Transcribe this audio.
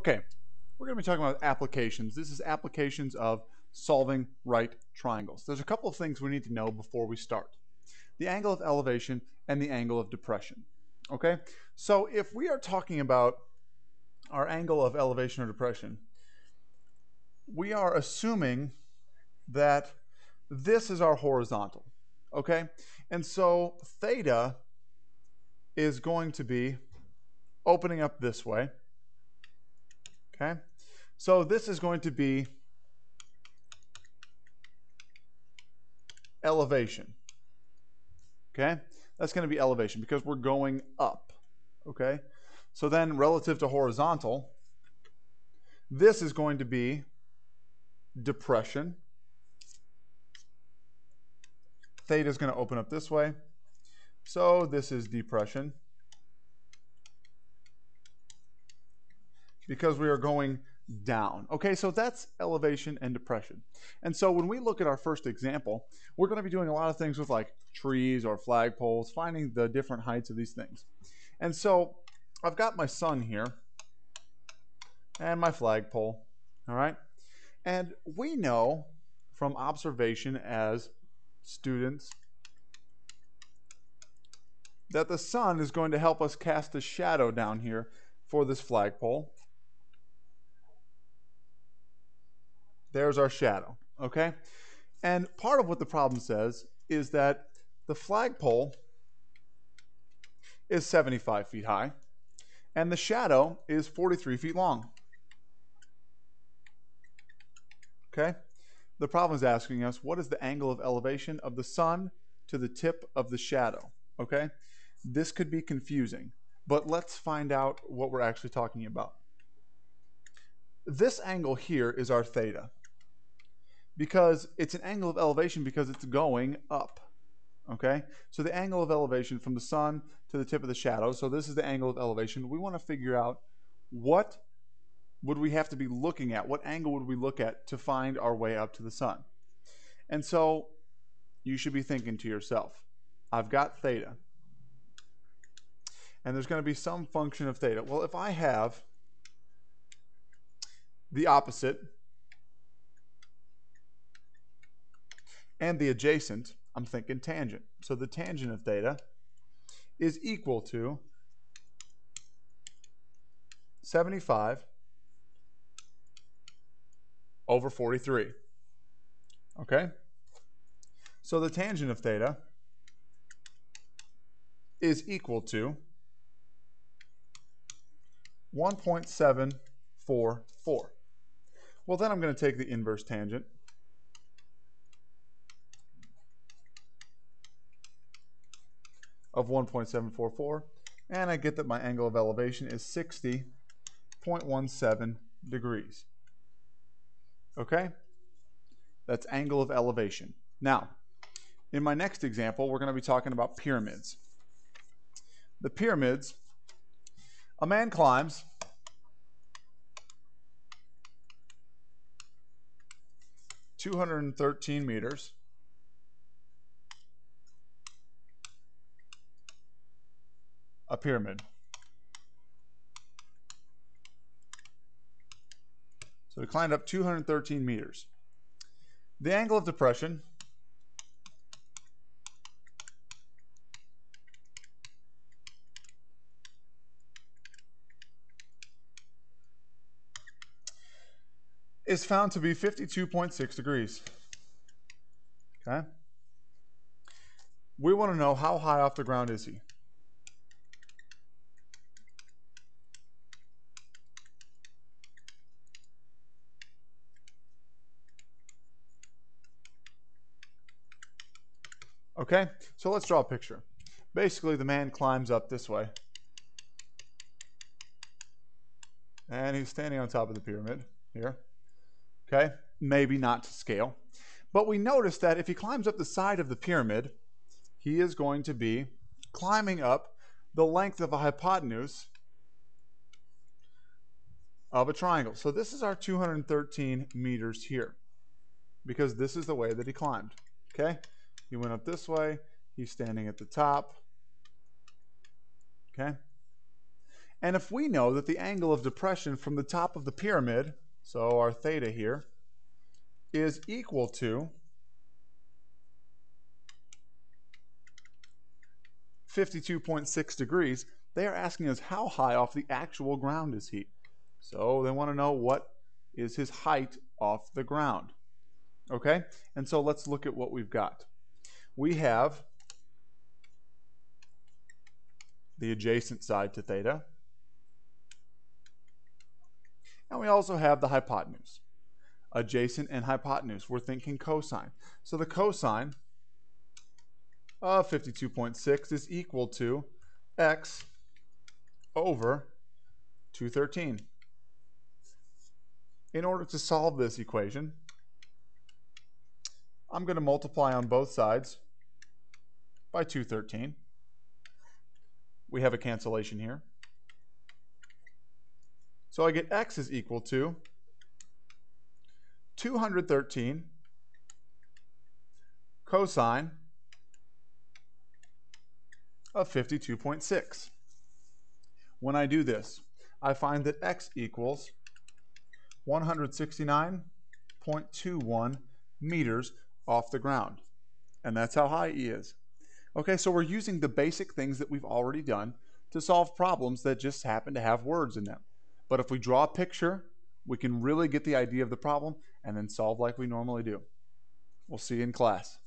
Okay, we're going to be talking about applications. This is applications of solving right triangles. There's a couple of things we need to know before we start. The angle of elevation and the angle of depression. Okay, so if we are talking about our angle of elevation or depression, we are assuming that this is our horizontal. Okay, and so theta is going to be opening up this way. Okay, so this is going to be elevation. Okay, that's going to be elevation because we're going up. Okay, so then relative to horizontal, this is going to be depression. Theta is going to open up this way, so this is depression because we are going down. Okay, so that's elevation and depression. And so when we look at our first example, we're going to be doing a lot of things with like trees or flagpoles, finding the different heights of these things. And so I've got my sun here and my flagpole, all right? And we know from observation as students that the sun is going to help us cast a shadow down here for this flagpole. There's our shadow, okay? And part of what the problem says is that the flagpole is 75 feet high and the shadow is 43 feet long. Okay? The problem is asking us, what is the angle of elevation of the sun to the tip of the shadow? Okay? This could be confusing, but let's find out what we're actually talking about. This angle here is our theta, because it's an angle of elevation because it's going up. Okay, so the angle of elevation from the sun to the tip of the shadow, so this is the angle of elevation. We want to figure out what would we have to be looking at, what angle would we look at to find our way up to the sun. And so you should be thinking to yourself, I've got theta, and there's going to be some function of theta. Well, if I have the opposite and the adjacent, I'm thinking tangent. So the tangent of theta is equal to 75 over 43. Okay? So the tangent of theta is equal to 1.744. Well, then I'm going to take the inverse tangent. Of 1.744, and I get that my angle of elevation is 60.17 degrees. Okay? That's angle of elevation. Now, in my next example, we're going to be talking about pyramids. The pyramids, a man climbs 213 meters a pyramid. So we climbed up 213 meters. The angle of depression is found to be 52.6 degrees. Okay? We want to know how high off the ground is he? Okay, so let's draw a picture. Basically, the man climbs up this way. And he's standing on top of the pyramid here. Okay, maybe not to scale. But we notice that if he climbs up the side of the pyramid, he is going to be climbing up the length of a hypotenuse of a triangle. So this is our 213 meters here, because this is the way that he climbed. Okay, he went up this way, he's standing at the top. Okay, And if we know that the angle of depression from the top of the pyramid, so our theta here, is equal to 52.6 degrees, they are asking us how high off the actual ground is he. So they want to know what is his height off the ground. Okay, and so let's look at what we've got. We have the adjacent side to theta, and we also have the hypotenuse. Adjacent and hypotenuse, we're thinking cosine. So the cosine of 52.6 is equal to x over 213. In order to solve this equation, I'm going to multiply on both sides by 213. We have a cancellation here. So I get x is equal to 213 cosine of 52.6. When I do this, I find that x equals 169.21 meters off the ground. And that's how high E is. Okay, so we're using the basic things that we've already done to solve problems that just happen to have words in them. But if we draw a picture, we can really get the idea of the problem and then solve like we normally do. We'll see you in class.